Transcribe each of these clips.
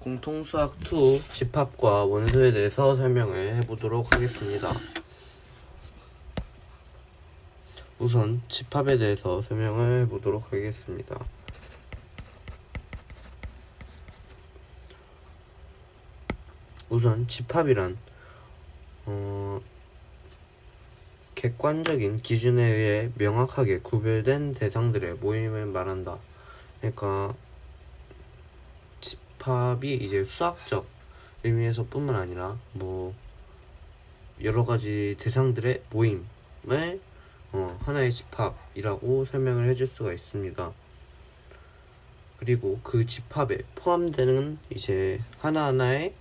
공통수학 2 집합과 원소에 대해서 설명을 해보도록 하겠습니다. 우선 집합에 대해서 설명을 해보도록 하겠습니다. 우선 집합이란 객관적인 기준에 의해 명확하게 구별된 대상들의 모임을 말한다. 그러니까 집합이 이제 수학적 의미에서 뿐만 아니라 여러 가지 대상들의 모임을 하나의 집합이라고 설명을 해줄 수가 있습니다. 그리고 그 집합에 포함되는 이제 하나하나의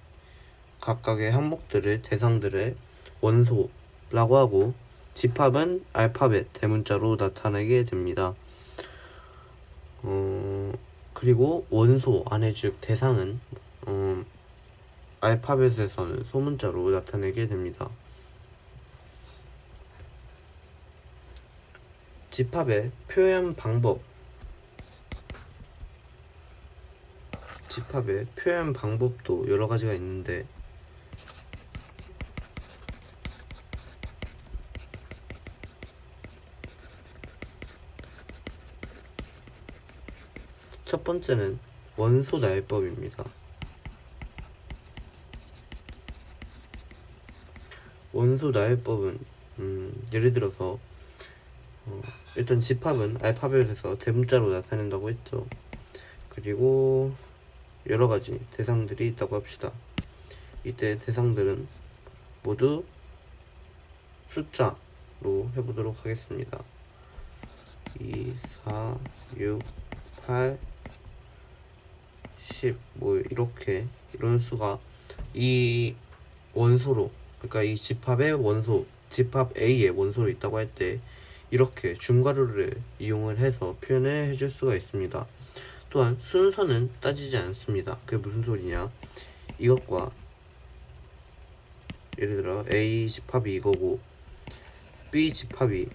각각의 항목들을 대상들을 원소라고 하고, 집합은 알파벳 대문자로 나타나게 됩니다. 그리고 원소 안에 즉 대상은 알파벳에서는 소문자로 나타내게 됩니다. 집합의 표현 방법도 여러 가지가 있는데, 첫 번째는 원소 나열법입니다. 원소 나열법은 예를 들어서 일단 집합은 알파벳에서 대문자로 나타낸다고 했죠. 그리고 여러 가지 대상들이 있다고 합시다. 이때 대상들은 모두 숫자로 해보도록 하겠습니다. 2, 4, 6, 8, 10 이런 수가 이 원소로, 그러니까 이 집합의 원소, 집합 A의 원소로 있다고 할 때 이렇게 중괄호를 이용을 해서 표현을 해줄 수가 있습니다. 또한 순서는 따지지 않습니다. 그게 무슨 소리냐, 이것과 예를 들어 A 집합이 이거고 B 집합이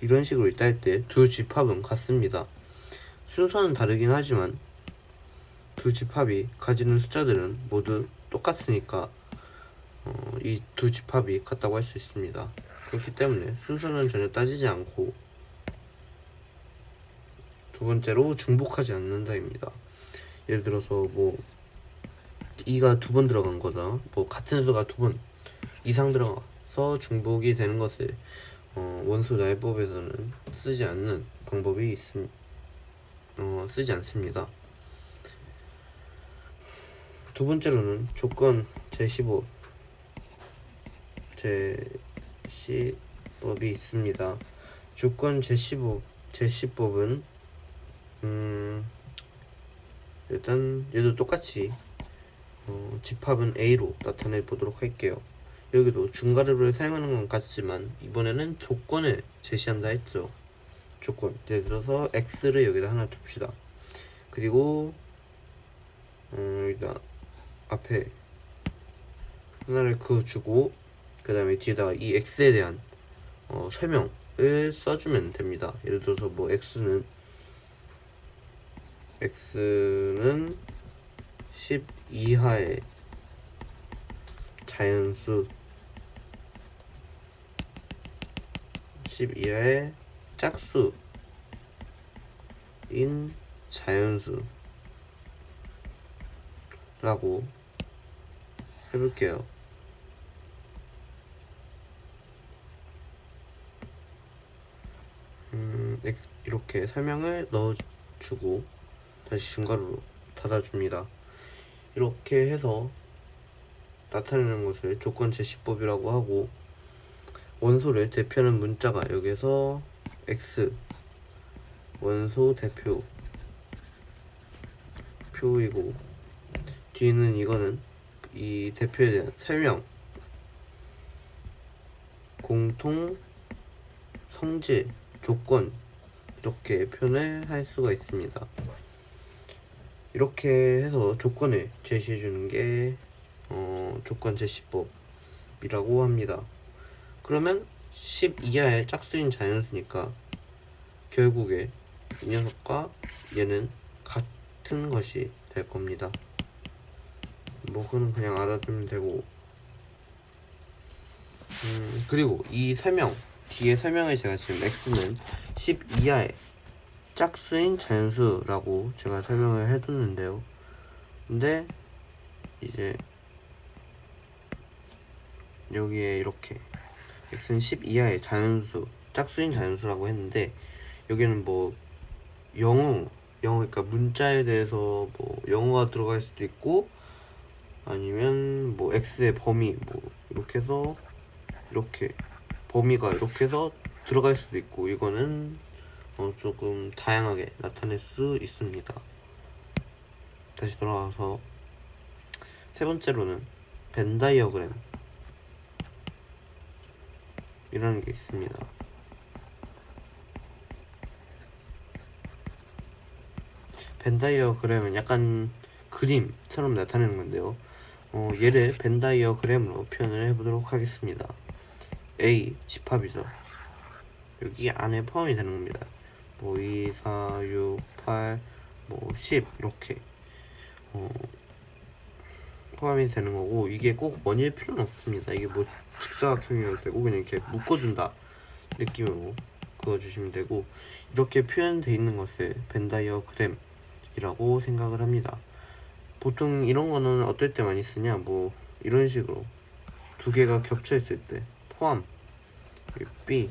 이런 식으로 있다 할 때 두 집합은 같습니다. 순서는 다르긴 하지만 두 집합이 가지는 숫자들은 모두 똑같으니까 이 두 집합이 같다고 할 수 있습니다. 그렇기 때문에 순서는 전혀 따지지 않고, 두 번째로 중복하지 않는다입니다. 예를 들어서 2가 두 번 들어간 거다, 같은 수가 두 번 이상 들어가서 중복이 되는 것을 원소 나열법에서는 쓰지 않는 방법이 쓰지 않습니다. 두 번째로는 조건 제시법이 있습니다. 조건 제시법은 일단 얘도 똑같이 집합은 A로 나타내 보도록 할게요. 여기도 중괄호를 사용하는 건 같지만 이번에는 조건을 제시한다 했죠. 조건, 예를 들어서 X를 여기다 하나 둡시다. 그리고 여기다 앞에 하나를 그어주고, 그 다음에 뒤에다가 이 X에 대한 설명을 써주면 됩니다. 예를 들어서 X는 10 이하의 자연수, 10 이하의 짝수인 자연수 라고 해볼게요. 이렇게 설명을 넣어주고 다시 중괄호로 닫아줍니다. 이렇게 해서 나타내는 것을 조건 제시법이라고 하고, 원소를 대표하는 문자가 여기서 X 원소 대표 표이고, 뒤에는 이거는 이 대표에 대한 설명, 공통, 성질, 조건, 이렇게 표현을 할 수가 있습니다. 이렇게 해서 조건을 제시해 주는 게 조건 제시법이라고 합니다. 그러면 10 이하의 짝수인 자연수니까 결국에 이 녀석과 얘는 같은 것이 될 겁니다. 뭐 그는 그냥 알아두면 되고, 그리고 이 설명 뒤에 설명에 제가 지금 x는 10 이하의 짝수인 자연수라고 제가 설명을 해뒀는데요. 근데 이제 여기에 이렇게 x는 10 이하의 자연수, 짝수인 자연수라고 했는데, 여기는 뭐 영어 그러니까 문자에 대해서 뭐 영어가 들어갈 수도 있고, 아니면 뭐 x의 범위 뭐 이렇게 해서 이렇게 범위가 이렇게 해서 들어갈 수도 있고, 이거는 조금 다양하게 나타낼 수 있습니다. 다시 돌아와서 세 번째로는 벤 다이어그램 이라는 게 있습니다. 벤 다이어그램은 약간 그림처럼 나타내는 건데요. 얘를 벤 다이어그램으로 표현을 해보도록 하겠습니다. A 집합이죠. 여기 안에 포함이 되는 겁니다. 뭐 2, 4, 6, 8, 뭐 10 이렇게 포함이 되는 거고, 이게 꼭 원일 필요는 없습니다. 이게 뭐 직사각형이어도 되고 그냥 이렇게 묶어준다 느낌으로 그어주시면 되고, 이렇게 표현되어 있는 것을 벤 다이어그램이라고 생각을 합니다. 보통 이런 거는 어떨 때 많이 쓰냐, 뭐 이런 식으로 두 개가 겹쳐 있을 때 포함 B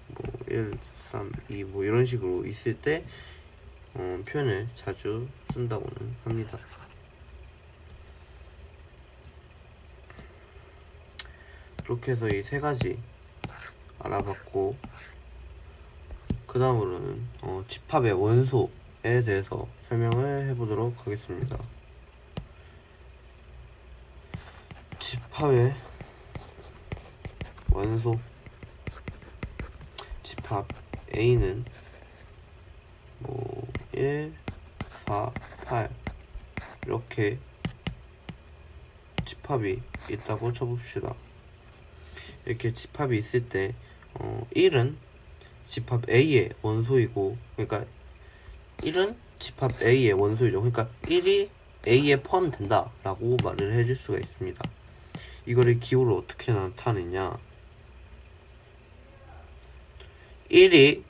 뭐 1, 3, 2 뭐 이런 식으로 있을 때 표현을 자주 쓴다고는 합니다. 그렇게 해서 이 세 가지 알아봤고, 그 다음으로는 집합의 원소에 대해서 설명을 해보도록 하겠습니다. 집합의 원소, 집합 A는 뭐 1, 4, 8 이렇게 집합이 있다고 쳐봅시다. 이렇게 집합이 있을 때 1은 집합 A의 원소이고, 그러니까 1은 집합 A의 원소이죠. 그러니까 1이 A에 포함된다 라고 말을 해줄 수가 있습니다. 이거를 기호로 어떻게 나타내냐, 1이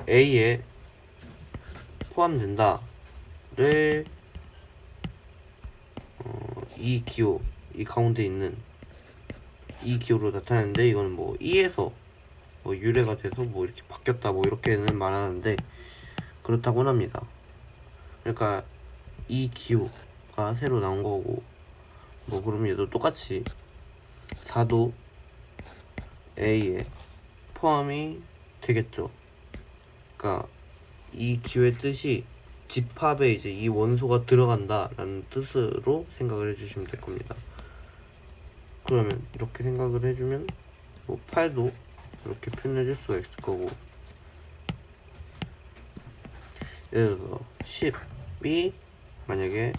A에 포함된다를 이 기호, 이 가운데 있는 이 기호로 나타내는데, 이거는 뭐 2에서 뭐 유래가 돼서 뭐 이렇게 바뀌었다 뭐 이렇게는 말하는데 그렇다고는 합니다. 그러니까 이 기호가 새로 나온 거고, 뭐 그러면 얘도 똑같이 4도 A에 포함이 되겠죠. 그러니까 이 기호의 뜻이 집합에 이제 이 원소가 들어간다 라는 뜻으로 생각을 해주시면 될 겁니다. 그러면 이렇게 생각을 해주면 뭐 8도 이렇게 표현해줄 수가 있을 거고, 예를 들어서 10이 만약에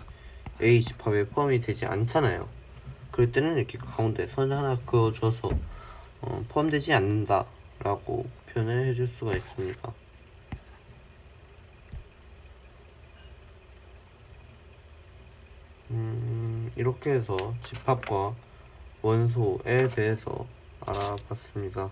A 집합에 포함이 되지 않잖아요. 그럴 때는 이렇게 가운데 선 하나 그어줘서 포함되지 않는다 라고 표현을 해줄 수가 있습니다. 이렇게 해서 집합과 원소에 대해서 알아봤습니다.